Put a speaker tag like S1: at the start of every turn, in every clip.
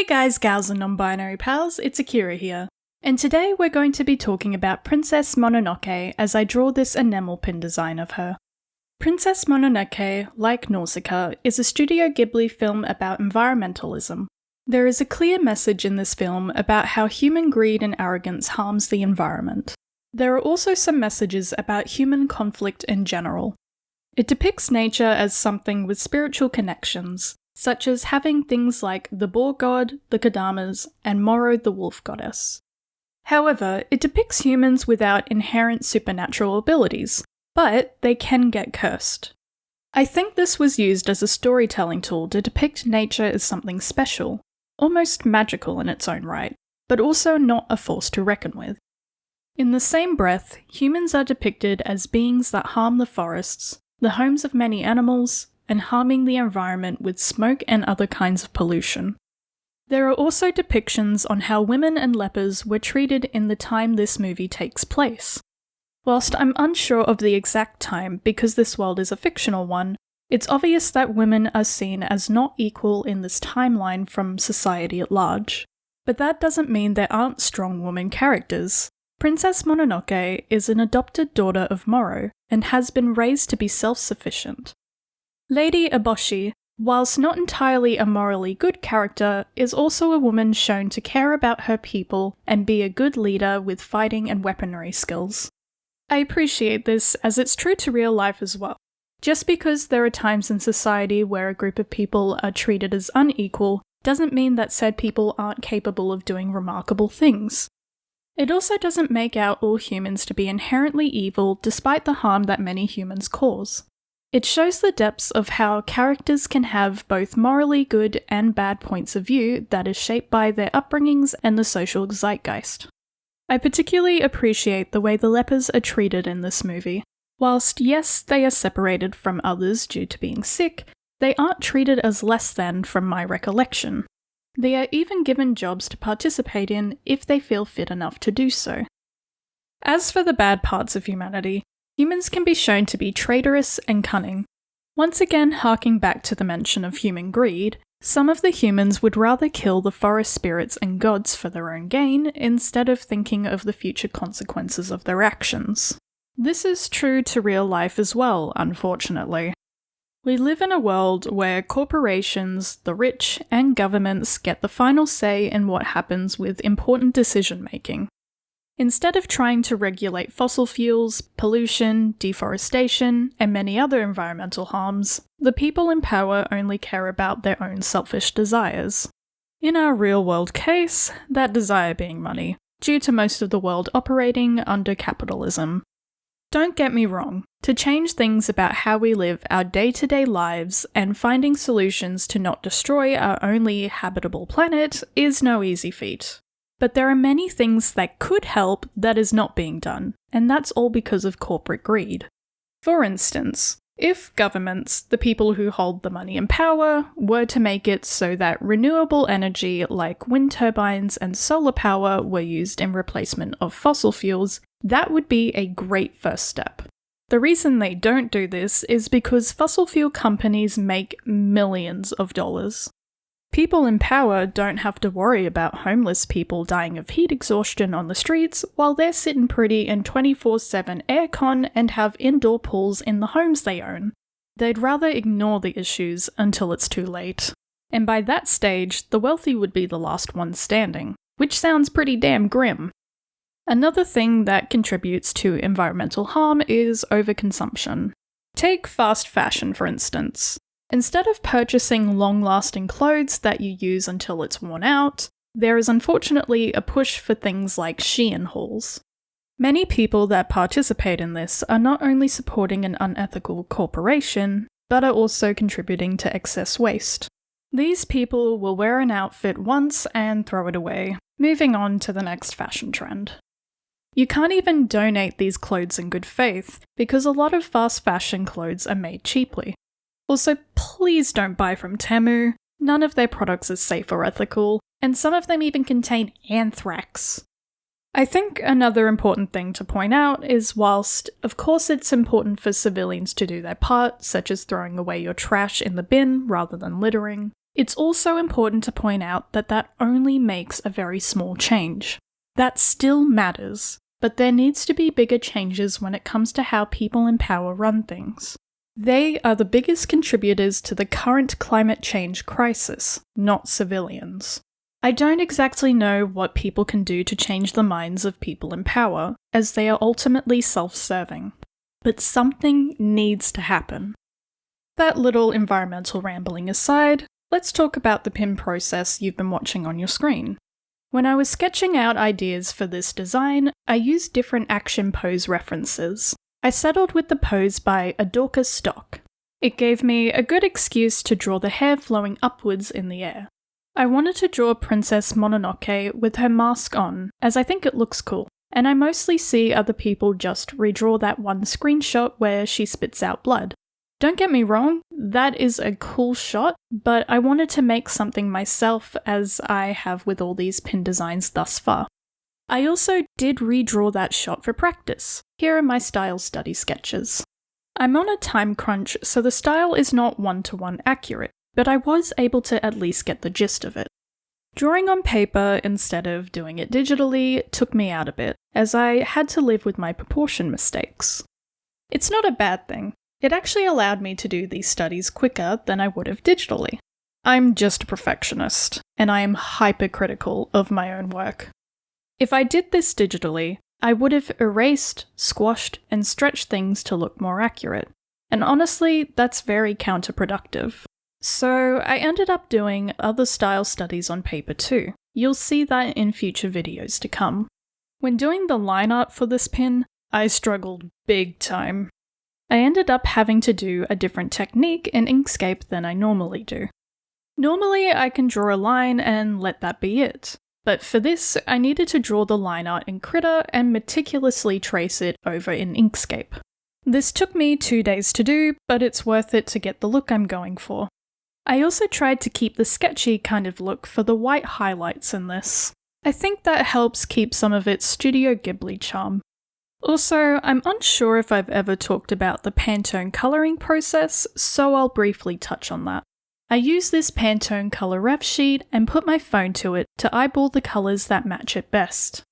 S1: Hey guys, gals and non-binary pals, it's Akira here. And today we're going to be talking about Princess Mononoke as I draw this enamel pin design of her. Princess Mononoke, like Nausicaa, is a Studio Ghibli film about environmentalism. There is a clear message in this film about how human greed and arrogance harms the environment. There are also some messages about human conflict in general. It depicts nature as something with spiritual connections, such as having things like the boar god, the Kadamas, and Moro the wolf goddess. However, it depicts humans without inherent supernatural abilities, but they can get cursed. I think this was used as a storytelling tool to depict nature as something special, almost magical in its own right, but also not a force to reckon with. In the same breath, humans are depicted as beings that harm the forests, the homes of many animals, and harming the environment with smoke and other kinds of pollution. There are also depictions on how women and lepers were treated in the time this movie takes place. Whilst I'm unsure of the exact time because this world is a fictional one, it's obvious that women are seen as not equal in this timeline from society at large. But that doesn't mean there aren't strong woman characters. Princess Mononoke is an adopted daughter of Moro and has been raised to be self-sufficient. Lady Eboshi, whilst not entirely a morally good character, is also a woman shown to care about her people and be a good leader with fighting and weaponry skills. I appreciate this as it's true to real life as well. Just because there are times in society where a group of people are treated as unequal doesn't mean that said people aren't capable of doing remarkable things. It also doesn't make out all humans to be inherently evil despite the harm that many humans cause. It shows the depths of how characters can have both morally good and bad points of view that is shaped by their upbringings and the social zeitgeist. I particularly appreciate the way the lepers are treated in this movie. Whilst yes, they are separated from others due to being sick, they aren't treated as less than from my recollection. They are even given jobs to participate in if they feel fit enough to do so. As for the bad parts of humanity, humans can be shown to be traitorous and cunning. Once again harking back to the mention of human greed, some of the humans would rather kill the forest spirits and gods for their own gain instead of thinking of the future consequences of their actions. This is true to real life as well, unfortunately. We live in a world where corporations, the rich, and governments get the final say in what happens with important decision-making. Instead of trying to regulate fossil fuels, pollution, deforestation, and many other environmental harms, the people in power only care about their own selfish desires. In our real-world case, that desire being money, due to most of the world operating under capitalism. Don't get me wrong, to change things about how we live our day-to-day lives and finding solutions to not destroy our only habitable planet is no easy feat. But there are many things that could help that is not being done, and that's all because of corporate greed. For instance, if governments, the people who hold the money and power, were to make it so that renewable energy like wind turbines and solar power were used in replacement of fossil fuels, that would be a great first step. The reason they don't do this is because fossil fuel companies make millions of dollars. People in power don't have to worry about homeless people dying of heat exhaustion on the streets while they're sitting pretty in 24/7 aircon and have indoor pools in the homes they own. They'd rather ignore the issues until it's too late. And by that stage, the wealthy would be the last ones standing, which sounds pretty damn grim. Another thing that contributes to environmental harm is overconsumption. Take fast fashion, for instance. Instead of purchasing long-lasting clothes that you use until it's worn out, there is unfortunately a push for things like Shein hauls. Many people that participate in this are not only supporting an unethical corporation, but are also contributing to excess waste. These people will wear an outfit once and throw it away, moving on to the next fashion trend. You can't even donate these clothes in good faith, because a lot of fast fashion clothes are made cheaply. Also, please don't buy from Temu. None of their products are safe or ethical, and some of them even contain anthrax. I think another important thing to point out is whilst, of course, it's important for civilians to do their part, such as throwing away your trash in the bin rather than littering, It's also important to point out that that only makes a very small change. That still matters, but there needs to be bigger changes when it comes to how people in power run things. They are the biggest contributors to the current climate change crisis, not civilians. I don't exactly know what people can do to change the minds of people in power, as they are ultimately self-serving. But something needs to happen. That little environmental rambling aside, let's talk about the pin process you've been watching on your screen. When I was sketching out ideas for this design, I used different action pose references. I settled with the pose by Adorka stock. It gave me a good excuse to draw the hair flowing upwards in the air. I wanted to draw Princess Mononoke with her mask on, as I think it looks cool, and I mostly see other people just redraw that one screenshot where she spits out blood. Don't get me wrong, that is a cool shot, but I wanted to make something myself as I have with all these pin designs thus far. I also did redraw that shot for practice. Here are my style study sketches. I'm on a time crunch, so the style is not one-to-one accurate, but I was able to at least get the gist of it. Drawing on paper instead of doing it digitally took me out a bit, as I had to live with my proportion mistakes. It's not a bad thing. It actually allowed me to do these studies quicker than I would have digitally. I'm just a perfectionist, and I am hypercritical of my own work. If I did this digitally, I would have erased, squashed, and stretched things to look more accurate. And honestly, that's very counterproductive. So I ended up doing other style studies on paper too. You'll see that in future videos to come. When doing the line art for this pin, I struggled big time. I ended up having to do a different technique in Inkscape than I normally do. Normally I can draw a line and let that be it. But for this, I needed to draw the line art in Krita and meticulously trace it over in Inkscape. This took me 2 days to do, but it's worth it to get the look I'm going for. I also tried to keep the sketchy kind of look for the white highlights in this. I think that helps keep some of its Studio Ghibli charm. Also, I'm unsure if I've ever talked about the Pantone colouring process, so I'll briefly touch on that. I use this Pantone colour ref sheet and put my phone to it to eyeball the colours that match it best.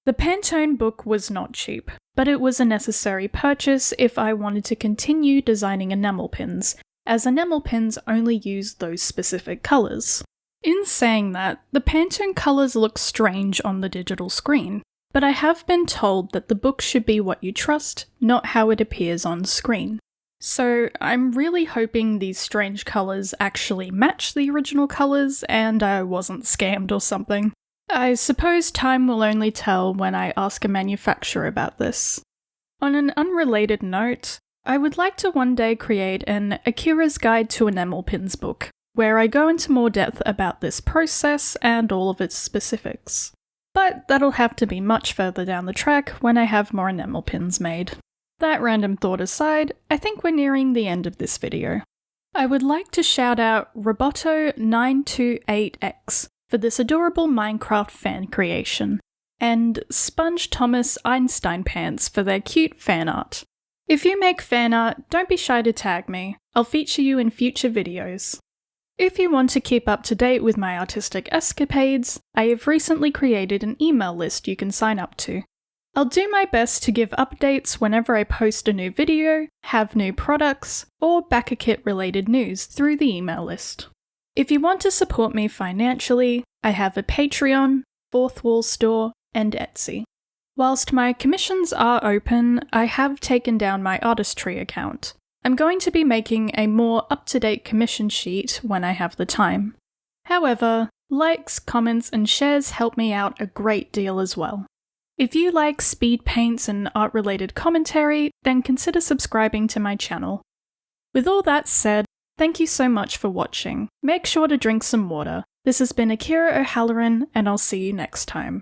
S1: The Pantone book was not cheap, but it was a necessary purchase if I wanted to continue designing enamel pins, as enamel pins only use those specific colours. In saying that, the Pantone colours look strange on the digital screen, but I have been told that the book should be what you trust, not how it appears on screen. So I'm really hoping these strange colours actually match the original colours and I wasn't scammed or something. I suppose time will only tell when I ask a manufacturer about this. On an unrelated note, I would like to one day create an Akira's Guide to Enamel Pins book, where I go into more depth about this process and all of its specifics. But that'll have to be much further down the track when I have more enamel pins made. That random thought aside, I think we're nearing the end of this video. I would like to shout out Roboto928X for this adorable Minecraft fan creation, and Sponge Thomas Einstein Pants for their cute fan art. If you make fan art, don't be shy to tag me. I'll feature you in future videos. If you want to keep up to date with my artistic escapades, I have recently created an email list you can sign up to. I'll do my best to give updates whenever I post a new video, have new products, or BackAKit related news through the email list. If you want to support me financially, I have a Patreon, Fourth Wall Store, and Etsy. Whilst my commissions are open, I have taken down my Artistry account. I'm going to be making a more up-to-date commission sheet when I have the time. However, likes, comments, and shares help me out a great deal as well. If you like speed paints and art-related commentary, then consider subscribing to my channel. With all that said, thank you so much for watching. Make sure to drink some water. This has been Akira O'Halloran, and I'll see you next time.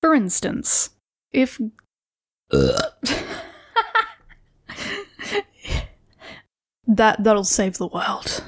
S1: For instance, if... That'll save the world.